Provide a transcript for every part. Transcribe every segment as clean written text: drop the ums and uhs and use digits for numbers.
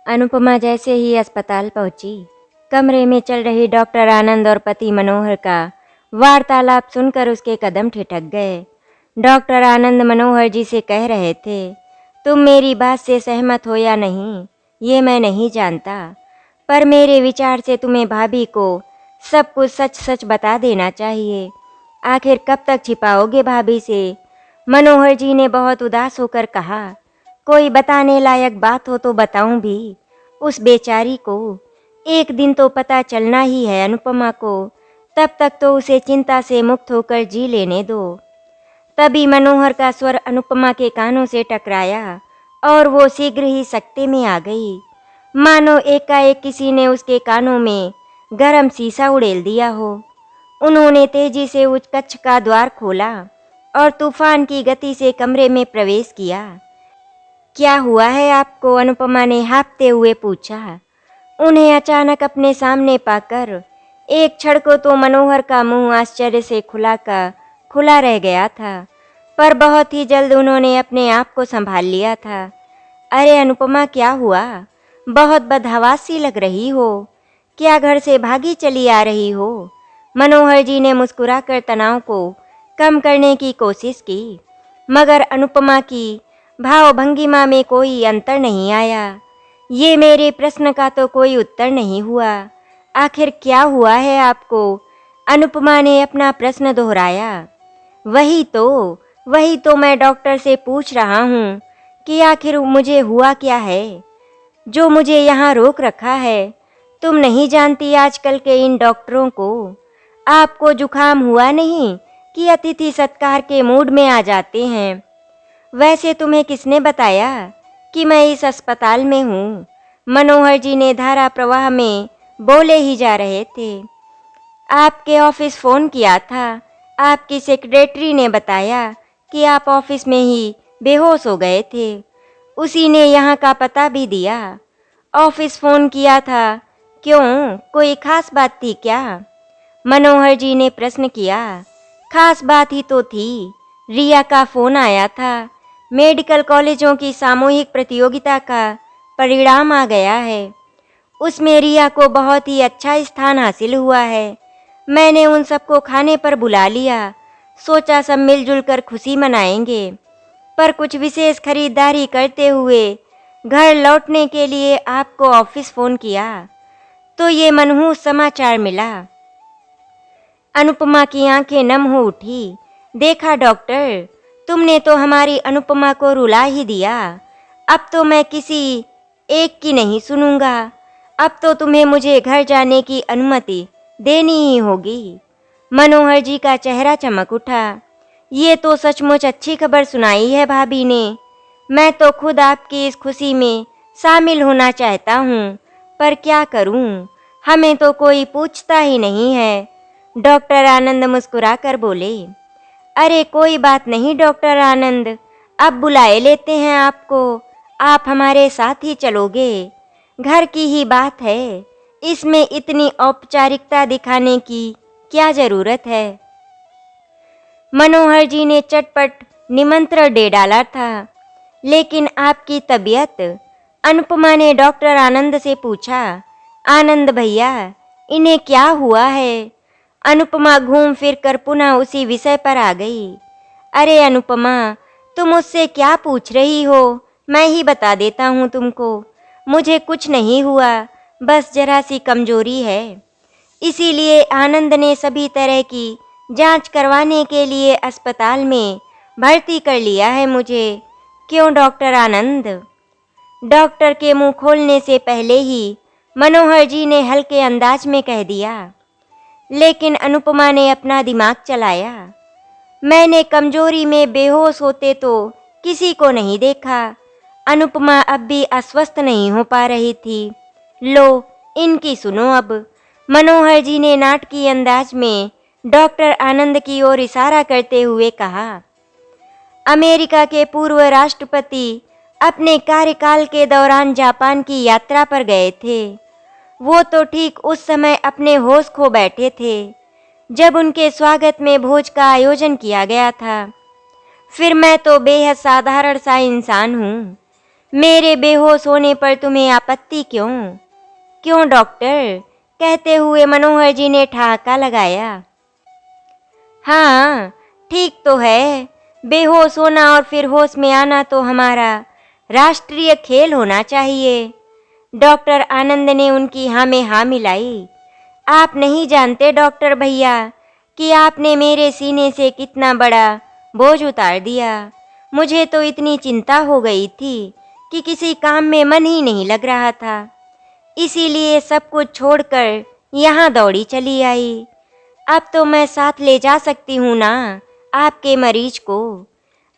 अनुपमा जैसे ही अस्पताल पहुंची, कमरे में चल रही डॉक्टर आनंद और पति मनोहर का वार्तालाप सुनकर उसके कदम ठिठक गए। डॉक्टर आनंद मनोहर जी से कह रहे थे, तुम मेरी बात से सहमत हो या नहीं, ये मैं नहीं जानता, पर मेरे विचार से तुम्हें भाभी को सब कुछ सच सच बता देना चाहिए। आखिर कब तक छिपाओगे भाभी से? मनोहर जी ने बहुत उदास होकर कहा, कोई बताने लायक बात हो तो बताऊं भी, उस बेचारी को एक दिन तो पता चलना ही है अनुपमा को, तब तक तो उसे चिंता से मुक्त होकर जी लेने दो। तभी मनोहर का स्वर अनुपमा के कानों से टकराया और वो शीघ्र ही सकते में आ गई, मानो एकाएक किसी ने उसके कानों में गरम शीशा उड़ेल दिया हो। उन्होंने तेजी से उस कक्ष का द्वार खोला और तूफान की गति से कमरे में प्रवेश किया। क्या हुआ है आपको? अनुपमा ने हाँफते हुए पूछा। उन्हें अचानक अपने सामने पाकर एक क्षण को तो मनोहर का मुंह आश्चर्य से खुला रह गया था, पर बहुत ही जल्द उन्होंने अपने आप को संभाल लिया था। अरे अनुपमा, क्या हुआ? बहुत बदहवास सी लग रही हो। क्या घर से भागी चली आ रही हो? मनोहर जी ने मुस्कुराकर तनाव को कम करने की कोशिश की, मगर अनुपमा की भाव-भंगिमा में कोई अंतर नहीं आया। ये मेरे प्रश्न का तो कोई उत्तर नहीं हुआ। आखिर क्या हुआ है आपको? अनुपमा ने अपना प्रश्न दोहराया। वही तो मैं डॉक्टर से पूछ रहा हूँ कि आखिर मुझे हुआ क्या है, जो मुझे यहाँ रोक रखा है। तुम नहीं जानती आजकल के इन डॉक्टरों को। आपको जुकाम हुआ नहीं कि अतिथि सत्कार के मूड में आ जाते हैं। वैसे तुम्हें किसने बताया कि मैं इस अस्पताल में हूँ? मनोहर जी ने धारा प्रवाह में बोले ही जा रहे थे। आपके ऑफिस फ़ोन किया था। आपकी सेक्रेटरी ने बताया कि आप ऑफिस में ही बेहोश हो गए थे। उसी ने यहाँ का पता भी दिया। ऑफिस फ़ोन किया था, क्यों? कोई खास बात थी क्या? मनोहर जी ने प्रश्न किया। खास बात ही तो थी। रिया का फ़ोन आया था। मेडिकल कॉलेजों की सामूहिक प्रतियोगिता का परिणाम आ गया है। उसमें रिया को बहुत ही अच्छा स्थान हासिल हुआ है। मैंने उन सबको खाने पर बुला लिया। सोचा सब मिलजुल कर खुशी मनाएंगे, पर कुछ विशेष खरीदारी करते हुए घर लौटने के लिए आपको ऑफिस फ़ोन किया तो ये मनहूस समाचार मिला। अनुपमा की आंखें नम हो उठी। देखा डॉक्टर, तुमने तो हमारी अनुपमा को रुला ही दिया। अब तो मैं किसी एक की नहीं सुनूंगा। अब तो तुम्हें मुझे घर जाने की अनुमति देनी ही होगी। मनोहर जी का चेहरा चमक उठा। ये तो सचमुच अच्छी खबर सुनाई है भाभी ने। मैं तो खुद आपकी इस खुशी में शामिल होना चाहता हूँ, पर क्या करूँ, हमें तो कोई पूछता ही नहीं है। डॉक्टर आनंद मुस्कुराकर बोले। अरे कोई बात नहीं डॉक्टर आनंद, अब बुलाए लेते हैं आपको। आप हमारे साथ ही चलोगे। घर की ही बात है, इसमें इतनी औपचारिकता दिखाने की क्या जरूरत है? मनोहर जी ने चटपट निमंत्रण दे डाला था। लेकिन आपकी तबीयत? अनुपमा ने डॉक्टर आनंद से पूछा। आनंद भैया, इन्हें क्या हुआ है? अनुपमा घूम फिर कर पुनः उसी विषय पर आ गई। अरे अनुपमा, तुम मुझसे क्या पूछ रही हो? मैं ही बता देता हूँ तुमको। मुझे कुछ नहीं हुआ, बस जरा सी कमजोरी है। इसीलिए आनंद ने सभी तरह की जांच करवाने के लिए अस्पताल में भर्ती कर लिया है मुझे। क्यों डॉक्टर आनंद? डॉक्टर के मुंह खोलने से पहले ही मनोहर जी ने हल्के अंदाज में कह दिया। लेकिन अनुपमा ने अपना दिमाग चलाया। मैंने कमजोरी में बेहोश होते तो किसी को नहीं देखा। अनुपमा अब भी अस्वस्थ नहीं हो पा रही थी। लो, इनकी सुनो अब। मनोहर जी ने नाटकीय अंदाज में डॉक्टर आनंद की ओर इशारा करते हुए कहा। अमेरिका के पूर्व राष्ट्रपति अपने कार्यकाल के दौरान जापान की यात्रा पर गए थे। वो तो ठीक उस समय अपने होश खो बैठे थे जब उनके स्वागत में भोज का आयोजन किया गया था। फिर मैं तो बेहद साधारण सा इंसान हूँ। मेरे बेहोश होने पर तुम्हें आपत्ति क्यों? क्यों डॉक्टर? कहते हुए मनोहर जी ने ठहाका लगाया। हाँ, ठीक तो है। बेहोश होना और फिर होश में आना तो हमारा राष्ट्रीय खेल होना चाहिए। डॉक्टर आनंद ने उनकी हाँ में हाँ मिलाई। आप नहीं जानते डॉक्टर भैया कि आपने मेरे सीने से कितना बड़ा बोझ उतार दिया। मुझे तो इतनी चिंता हो गई थी कि किसी काम में मन ही नहीं लग रहा था। इसीलिए सब कुछ छोड़कर यहाँ दौड़ी चली आई। अब तो मैं साथ ले जा सकती हूँ ना आपके मरीज को।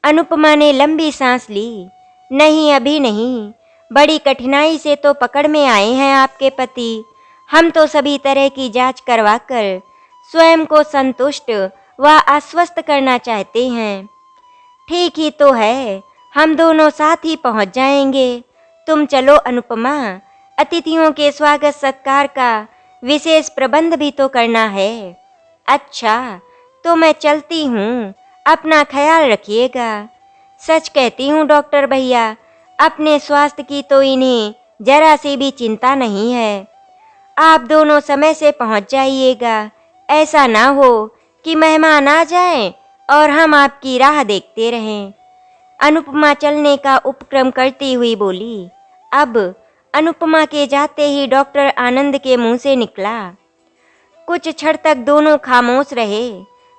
अनुपमा ने लंबी सांस ली। नहीं, अभी नहीं। बड़ी कठिनाई से तो पकड़ में आए हैं आपके पति। हम तो सभी तरह की जांच करवाकर स्वयं को संतुष्ट व आश्वस्त करना चाहते हैं। ठीक ही तो है, हम दोनों साथ ही पहुंच जाएंगे। तुम चलो अनुपमा, अतिथियों के स्वागत सत्कार का विशेष प्रबंध भी तो करना है। अच्छा, तो मैं चलती हूँ, अपना ख्याल रखिएगा। सच कहती हूँ डॉक्टर भैया, अपने स्वास्थ्य की तो इन्हें जरा सी भी चिंता नहीं है। आप दोनों समय से पहुँच जाइएगा। ऐसा ना हो कि मेहमान आ जाएं और हम आपकी राह देखते रहें। अनुपमा चलने का उपक्रम करती हुई बोली। अब अनुपमा के जाते ही डॉक्टर आनंद के मुंह से निकला। कुछ क्षण तक दोनों खामोश रहे।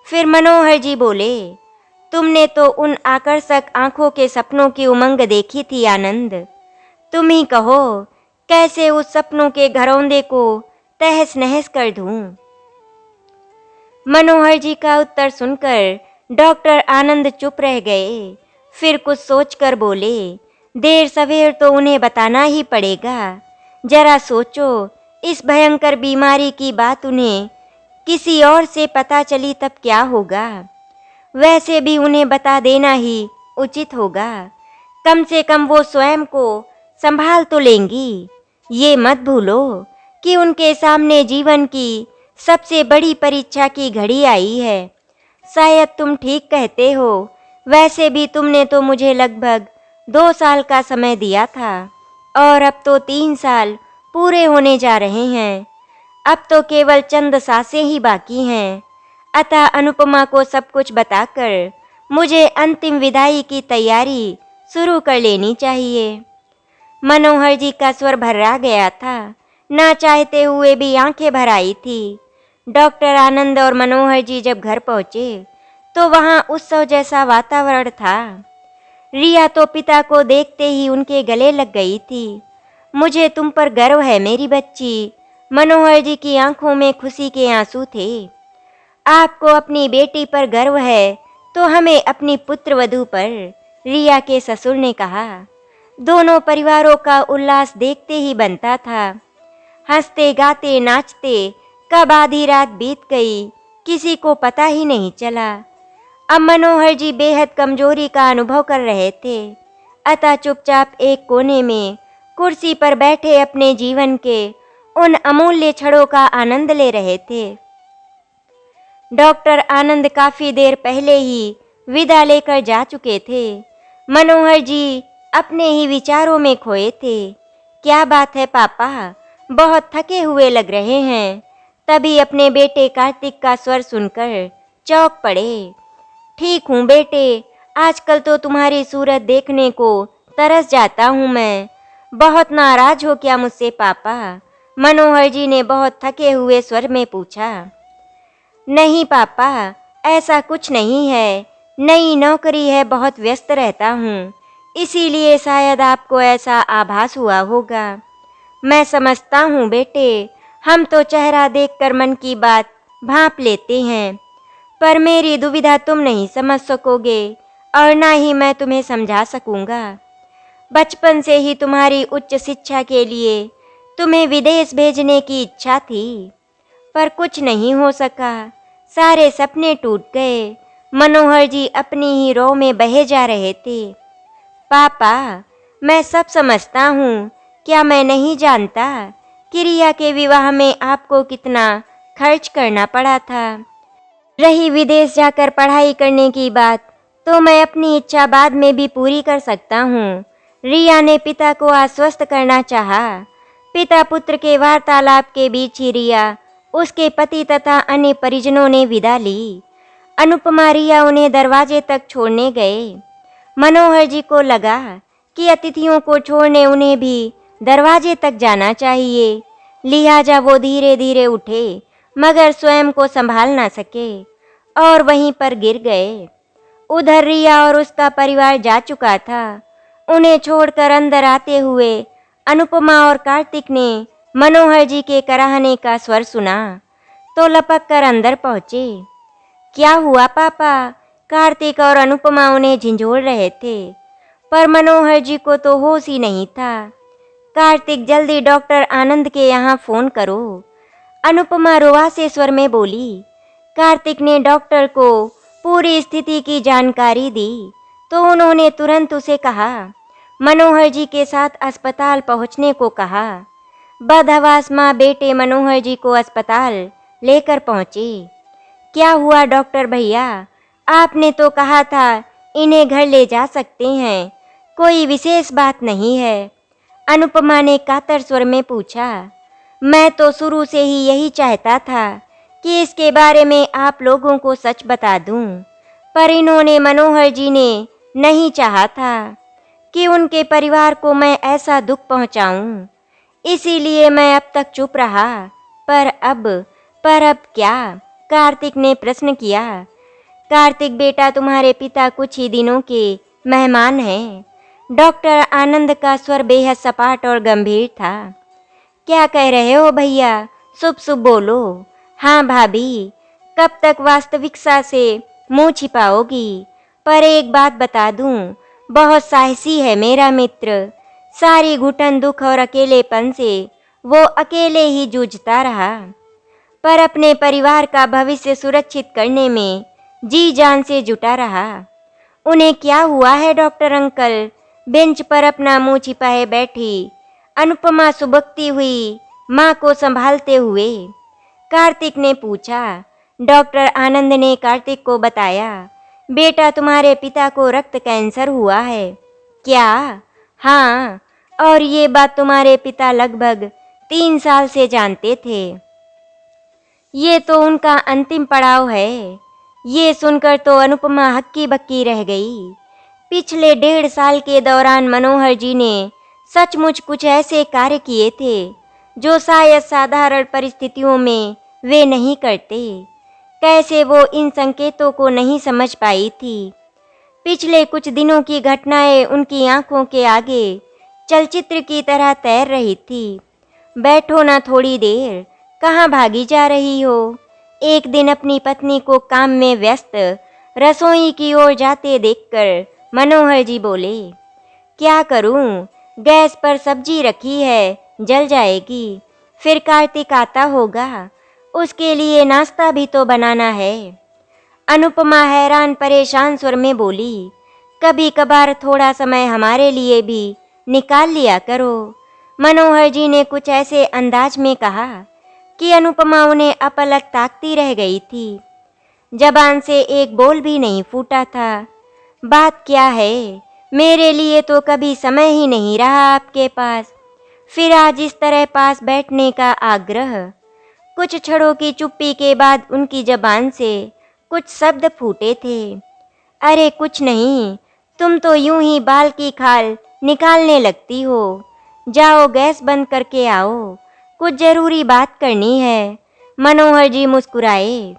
फिर मनोहर जी बोले, तुमने तो उन आकर्षक आंखों के सपनों की उमंग देखी थी आनंद। तुम ही कहो, कैसे उस सपनों के घरौंदे को तहस नहस कर दूं। मनोहर जी का उत्तर सुनकर डॉक्टर आनंद चुप रह गए। फिर कुछ सोचकर बोले, देर सवेर तो उन्हें बताना ही पड़ेगा। जरा सोचो, इस भयंकर बीमारी की बात उन्हें किसी और से पता चली तब क्या होगा। वैसे भी उन्हें बता देना ही उचित होगा। कम से कम वो स्वयं को संभाल तो लेंगी। ये मत भूलो कि उनके सामने जीवन की सबसे बड़ी परीक्षा की घड़ी आई है। शायद तुम ठीक कहते हो। वैसे भी तुमने तो मुझे लगभग 2 साल का समय दिया था और अब तो 3 साल पूरे होने जा रहे हैं। अब तो केवल चंद सांसें ही बाकी हैं। अतः अनुपमा को सब कुछ बताकर मुझे अंतिम विदाई की तैयारी शुरू कर लेनी चाहिए। मनोहर जी का स्वर भर्रा गया था। ना चाहते हुए भी आंखें भर आई थी। डॉक्टर आनंद और मनोहर जी जब घर पहुंचे तो वहां उत्सव जैसा वातावरण था। रिया तो पिता को देखते ही उनके गले लग गई थी। मुझे तुम पर गर्व है मेरी बच्ची। मनोहर जी की आंखों में खुशी के आंसू थे। आपको अपनी बेटी पर गर्व है तो हमें अपनी पुत्र वधू पर, रिया के ससुर ने कहा। दोनों परिवारों का उल्लास देखते ही बनता था। हंसते गाते नाचते कब आधी रात बीत गई किसी को पता ही नहीं चला। अब मनोहर जी बेहद कमजोरी का अनुभव कर रहे थे। अतः चुपचाप एक कोने में कुर्सी पर बैठे अपने जीवन के उन अमूल्य क्षणों का आनंद ले रहे थे। डॉक्टर आनंद काफी देर पहले ही विदा लेकर जा चुके थे। मनोहर जी अपने ही विचारों में खोए थे। क्या बात है पापा, बहुत थके हुए लग रहे हैं। तभी अपने बेटे कार्तिक का स्वर सुनकर चौंक पड़े। ठीक हूँ बेटे, आजकल तो तुम्हारी सूरत देखने को तरस जाता हूँ मैं। बहुत नाराज हो क्या मुझसे पापा? मनोहर जी ने बहुत थके हुए स्वर में पूछा। नहीं पापा, ऐसा कुछ नहीं है। नई नौकरी है, बहुत व्यस्त रहता हूँ, इसीलिए शायद आपको ऐसा आभास हुआ होगा। मैं समझता हूँ बेटे, हम तो चेहरा देखकर मन की बात भांप लेते हैं, पर मेरी दुविधा तुम नहीं समझ सकोगे और ना ही मैं तुम्हें समझा सकूंगा। बचपन से ही तुम्हारी उच्च शिक्षा के लिए तुम्हें विदेश भेजने की इच्छा थी, पर कुछ नहीं हो सका। सारे सपने टूट गए। मनोहर जी अपनी ही रौ में बहे जा रहे थे। पापा, मैं सब समझता हूँ। क्या मैं नहीं जानता कि रिया के विवाह में आपको कितना खर्च करना पड़ा था? रही विदेश जाकर पढ़ाई करने की बात, तो मैं अपनी इच्छा बाद में भी पूरी कर सकता हूँ। रिया ने पिता को आश्वस्त करना चाहा। पिता पुत्र के वार्तालाप के बीच ही रिया, उसके पति तथा अन्य परिजनों ने विदा ली। अनुपमा रिया उन्हें दरवाजे तक छोड़ने गए। मनोहर जी को लगा कि अतिथियों को छोड़ने उन्हें भी दरवाजे तक जाना चाहिए, लिहाजा वो धीरे धीरे उठे मगर स्वयं को संभाल ना सके और वहीं पर गिर गए। उधर रिया और उसका परिवार जा चुका था। उन्हें छोड़कर अंदर आते हुए अनुपमा और कार्तिक ने मनोहर जी के कराहने का स्वर सुना तो लपक कर अंदर पहुंचे। क्या हुआ पापा? कार्तिक और अनुपमा उन्हें झिंझोड़ रहे थे, पर मनोहर जी को तो होश ही नहीं था। कार्तिक, जल्दी डॉक्टर आनंद के यहाँ फोन करो, अनुपमा रुआसे स्वर में बोली। कार्तिक ने डॉक्टर को पूरी स्थिति की जानकारी दी तो उन्होंने तुरंत उसे कहा, मनोहर जी के साथ अस्पताल पहुंचने को कहा। बदहवास माँ बेटे मनोहर जी को अस्पताल लेकर पहुंचे। क्या हुआ डॉक्टर भैया? आपने तो कहा था इन्हें घर ले जा सकते हैं, कोई विशेष बात नहीं है, अनुपमा ने कातर स्वर में पूछा। मैं तो शुरू से ही यही चाहता था कि इसके बारे में आप लोगों को सच बता दूं, पर इन्होंने, मनोहर जी ने नहीं चाहा था कि उनके परिवार को मैं ऐसा दुख पहुंचाऊं, इसीलिए मैं अब तक चुप रहा। पर अब क्या? कार्तिक ने प्रश्न किया। कार्तिक बेटा, तुम्हारे पिता कुछ ही दिनों के मेहमान हैं। डॉक्टर आनंद का स्वर बेहद सपाट और गंभीर था। क्या कह रहे हो भैया? शुभ शुभ बोलो। हाँ भाभी, कब तक वास्तविकता से मुंह छिपाओगी? पर एक बात बता दूं, बहुत साहसी है मेरा मित्र। सारी घुटन, दुख और अकेलेपन से वो अकेले ही जूझता रहा, पर अपने परिवार का भविष्य सुरक्षित करने में जी जान से जुटा रहा। उन्हें क्या हुआ है डॉक्टर अंकल? बेंच पर अपना मुंह छिपाए बैठी अनुपमा सुबकती हुई माँ को संभालते हुए कार्तिक ने पूछा। डॉक्टर आनंद ने कार्तिक को बताया, बेटा तुम्हारे पिता को रक्त कैंसर हुआ है। क्या? हाँ, और ये बात तुम्हारे पिता लगभग 3 साल से जानते थे। ये तो उनका अंतिम पड़ाव है। ये सुनकर तो अनुपमा हक्की बक्की रह गई। पिछले 1.5 साल के दौरान मनोहर जी ने सचमुच कुछ ऐसे कार्य किए थे जो शायद साधारण परिस्थितियों में वे नहीं करते। कैसे वो इन संकेतों को नहीं समझ पाई थी? पिछले कुछ दिनों की घटनाएं उनकी आंखों के आगे चलचित्र की तरह तैर रही थी। बैठो ना थोड़ी देर, कहाँ भागी जा रही हो? एक दिन अपनी पत्नी को काम में व्यस्त रसोई की ओर जाते देखकर मनोहर जी बोले, क्या करूं, गैस पर सब्जी रखी है, जल जाएगी। फिर कार्तिक आता होगा, उसके लिए नाश्ता भी तो बनाना है। अनुपमा हैरान परेशान स्वर में बोली, कभी कभार थोड़ा समय हमारे लिए भी निकाल लिया करो। मनोहर जी ने कुछ ऐसे अंदाज में कहा कि अनुपमा उन्हें अपलक ताकती रह गई थी। जबान से एक बोल भी नहीं फूटा था। बात क्या है? मेरे लिए तो कभी समय ही नहीं रहा आपके पास, फिर आज इस तरह पास बैठने का आग्रह। कुछ क्षणों की चुप्पी के बाद उनकी जबान से कुछ शब्द फूटे थे। अरे कुछ नहीं, तुम तो यूं ही बाल की खाल निकालने लगती हो। जाओ गैस बंद करके आओ, कुछ जरूरी बात करनी है। मनोहर जी मुस्कुराए।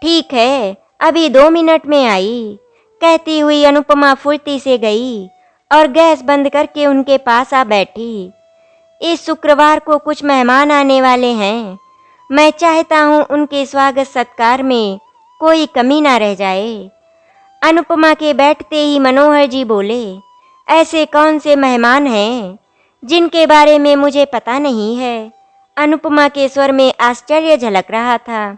ठीक है, अभी 2 मिनट में आई, कहती हुई अनुपमा फुर्ती से गई और गैस बंद करके उनके पास आ बैठी। इस शुक्रवार को कुछ मेहमान आने वाले हैं। मैं चाहता हूँ उनके स्वागत सत्कार में कोई कमी ना रह जाए। अनुपमा के बैठते ही मनोहर जी बोले, ऐसे कौन से मेहमान हैं जिनके बारे में मुझे पता नहीं है? अनुपमा के स्वर में आश्चर्य झलक रहा था।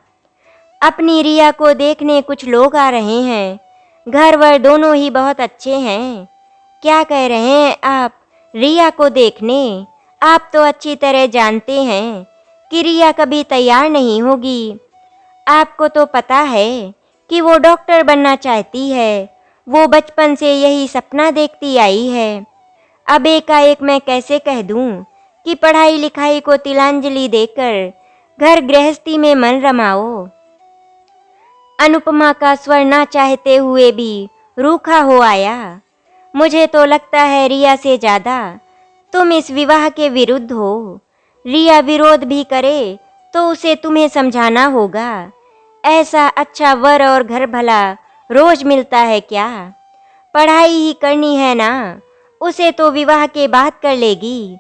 अपनी रिया को देखने कुछ लोग आ रहे हैं। घर वर दोनों ही बहुत अच्छे हैं। क्या कह रहे हैं आप? रिया को देखने? आप तो अच्छी तरह जानते हैं कि रिया कभी तैयार नहीं होगी। आपको तो पता है कि वो डॉक्टर बनना चाहती है। वो बचपन से यही सपना देखती आई है। अब एकाएक मैं कैसे कह दूं कि पढ़ाई लिखाई को तिलांजलि देकर घर गृहस्थी में मन रमाओ। अनुपमा का स्वर ना चाहते हुए भी रूखा हो आया। मुझे तो लगता है रिया से ज्यादा तुम इस विवाह के विरुद्ध हो। रिया विरोध भी करे तो उसे तुम्हें समझाना होगा। ऐसा अच्छा वर और घर भला रोज मिलता है क्या? पढ़ाई ही करनी है ना, उसे तो विवाह के बाद कर लेगी।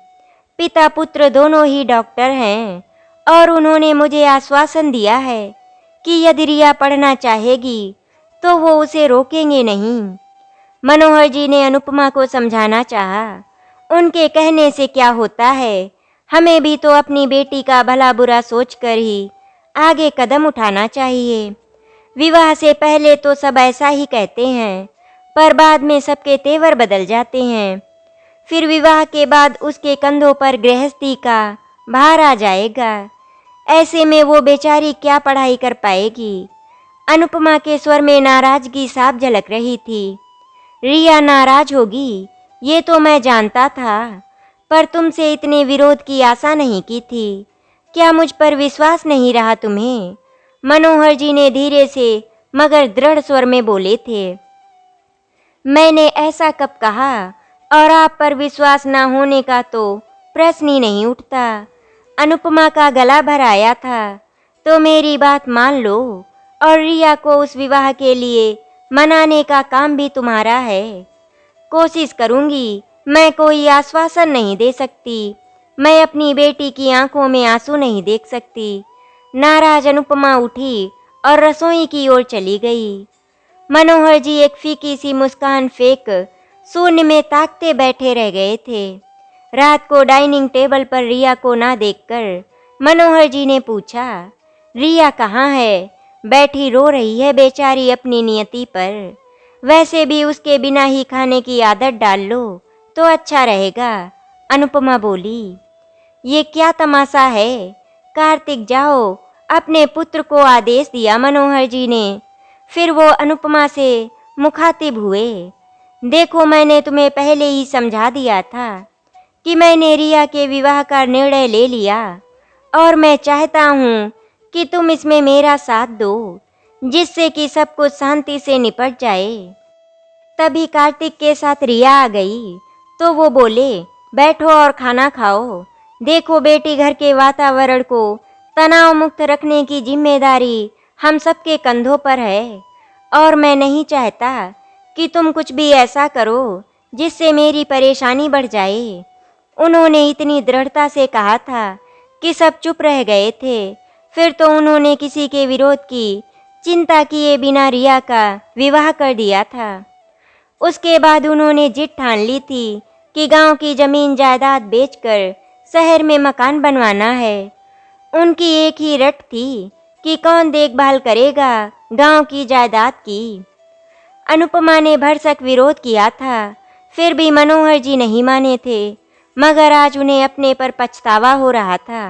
पिता पुत्र दोनों ही डॉक्टर हैं और उन्होंने मुझे आश्वासन दिया है कि यदि रिया पढ़ना चाहेगी तो वो उसे रोकेंगे नहीं। मनोहर जी ने अनुपमा को समझाना चाहा। उनके कहने से क्या होता है, हमें भी तो अपनी बेटी का भला बुरा सोचकर ही आगे कदम उठाना चाहिए। विवाह से पहले तो सब ऐसा ही कहते हैं, पर बाद में सबके तेवर बदल जाते हैं। फिर विवाह के बाद उसके कंधों पर गृहस्थी का भार आ जाएगा। ऐसे में वो बेचारी क्या पढ़ाई कर पाएगी? अनुपमा के स्वर में नाराजगी साफ झलक रही थी। रिया नाराज होगी ये तो मैं जानता था, पर तुमसे इतने विरोध की आशा नहीं की थी। क्या मुझ पर विश्वास नहीं रहा तुम्हें? मनोहर जी ने धीरे से मगर दृढ़ स्वर में बोले थे। मैंने ऐसा कब कहा? और आप पर विश्वास न होने का तो प्रश्न ही नहीं उठता। अनुपमा का गला भर आया था, तो मेरी बात मान लो और रिया को उस विवाह के लिए मनाने का काम भी तुम्हारा है। कोशिश करूंगी, मैं कोई आश्वासन नहीं दे सकती। मैं अपनी बेटी की आंखों में आंसू नहीं देख सकती। नाराज अनुपमा उठी और रसोई की ओर चली गई। मनोहर जी एक फीकी सी मुस्कान फेंक शून्य में ताकते बैठे रह गए थे। रात को डाइनिंग टेबल पर रिया को ना देखकर मनोहर जी ने पूछा, रिया कहाँ है? बैठी रो रही है बेचारी अपनी नियति पर। वैसे भी उसके बिना ही खाने की आदत डाल लो तो अच्छा रहेगा। अनुपमा बोली, ये क्या तमाशा है? कार्तिक जाओ, अपने पुत्र को आदेश दिया मनोहर जी ने। फिर वो अनुपमा से मुखातिब हुए। देखो, मैंने तुम्हें पहले ही समझा दिया था कि मैंने रिया के विवाह का निर्णय ले लिया और मैं चाहता हूँ कि तुम इसमें मेरा साथ दो, जिससे कि सब कुछ शांति से निपट जाए। तभी कार्तिक के साथ रिया आ गई तो वो बोले, बैठो और खाना खाओ। देखो बेटी, घर के वातावरण को तनाव मुक्त रखने की जिम्मेदारी हम सबके कंधों पर है और मैं नहीं चाहता कि तुम कुछ भी ऐसा करो जिससे मेरी परेशानी बढ़ जाए। उन्होंने इतनी दृढ़ता से कहा था कि सब चुप रह गए थे। फिर तो उन्होंने किसी के विरोध की चिंता किए बिना रिया का विवाह कर दिया था। उसके बाद उन्होंने जिद ठान ली थी कि गांव की जमीन जायदाद बेचकर शहर में मकान बनवाना है। उनकी एक ही रट थी कि कौन देखभाल करेगा गांव की जायदाद की। अनुपमा ने भरसक विरोध किया था, फिर भी मनोहर जी नहीं माने थे, मगर आज उन्हें अपने पर पछतावा हो रहा था।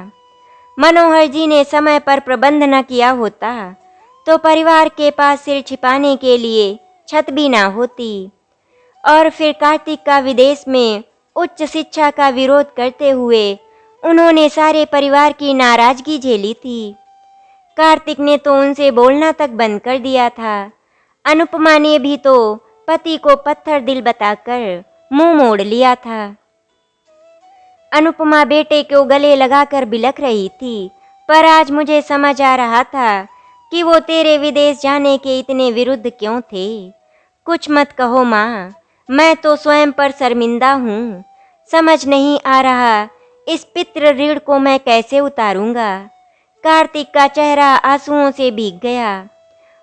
मनोहर जी ने समय पर प्रबंध न किया होता तो परिवार के पास सिर छिपाने के लिए छत भी ना होती। और फिर कार्तिक का विदेश में उच्च शिक्षा का विरोध करते हुए उन्होंने सारे परिवार की नाराजगी झेली थी। कार्तिक ने तो उनसे बोलना तक बंद कर दिया था। अनुपमा ने भी तो पति को पत्थर दिल बताकर मुंह मोड़ लिया था। अनुपमा बेटे को गले लगाकर बिलख रही थी, पर आज मुझे समझ आ रहा था कि वो तेरे विदेश जाने के इतने विरुद्ध क्यों थे। कुछ मत कहो माँ, मैं तो स्वयं पर शर्मिंदा हूँ। समझ नहीं आ रहा इस पितृ ऋण को मैं कैसे उतारूंगा। कार्तिक का चेहरा आंसुओं से भीग गया।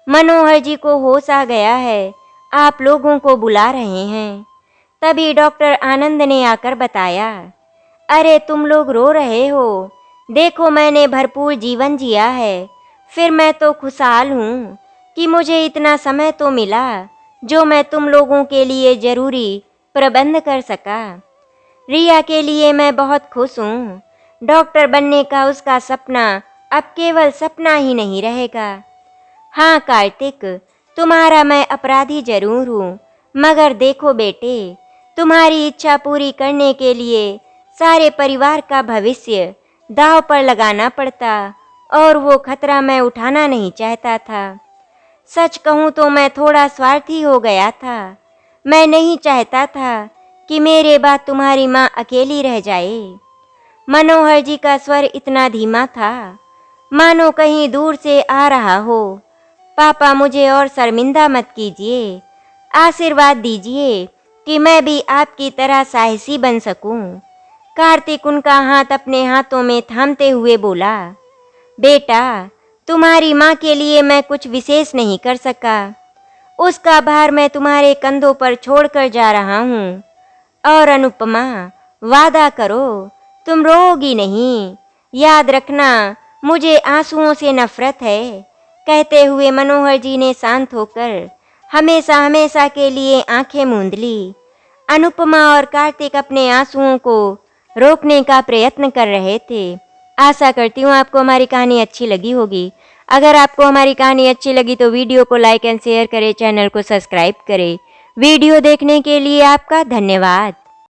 मनोहर जी को होश आ गया है, आप लोगों को बुला रहे हैं। तभी डॉक्टर आनंद ने आकर बताया, अरे तुम लोग रो रहे हो, देखो मैंने भरपूर जीवन जिया है। फिर मैं तो खुशहाल हूँ कि मुझे इतना समय तो मिला जो मैं तुम लोगों के लिए जरूरी प्रबंध कर सका। रिया के लिए मैं बहुत खुश हूँ। डॉक्टर बनने का उसका सपना अब केवल सपना ही नहीं रहेगा। हाँ कार्तिक, तुम्हारा मैं अपराधी जरूर हूँ, मगर देखो बेटे, तुम्हारी इच्छा पूरी करने के लिए सारे परिवार का भविष्य दांव पर लगाना पड़ता और वो खतरा मैं उठाना नहीं चाहता था। सच कहूँ तो मैं थोड़ा स्वार्थी हो गया था। मैं नहीं चाहता था कि मेरे बाद तुम्हारी माँ अकेली रह जाए। मनोहर जी का स्वर इतना धीमा था मानो कहीं दूर से आ रहा हो। पापा, मुझे और शर्मिंदा मत कीजिए। आशीर्वाद दीजिए कि मैं भी आपकी तरह साहसी बन सकूं। कार्तिक उनका हाथ अपने हाथों में थामते हुए बोला, बेटा, तुम्हारी माँ के लिए मैं कुछ विशेष नहीं कर सका। उसका भार मैं तुम्हारे कंधों पर छोड़कर जा रहा हूँ। और अनुपमा, वादा करो तुम रोओगी नहीं। याद रखना, मुझे आंसुओं से नफरत है। कहते हुए मनोहर जी ने शांत होकर हमेशा हमेशा के लिए आंखें मूंद ली। अनुपमा और कार्तिक अपने आंसुओं को रोकने का प्रयत्न कर रहे थे। आशा करती हूँ आपको हमारी कहानी अच्छी लगी होगी। अगर आपको हमारी कहानी अच्छी लगी तो वीडियो को लाइक एंड शेयर करें, चैनल को सब्सक्राइब करें। वीडियो देखने के लिए आपका धन्यवाद।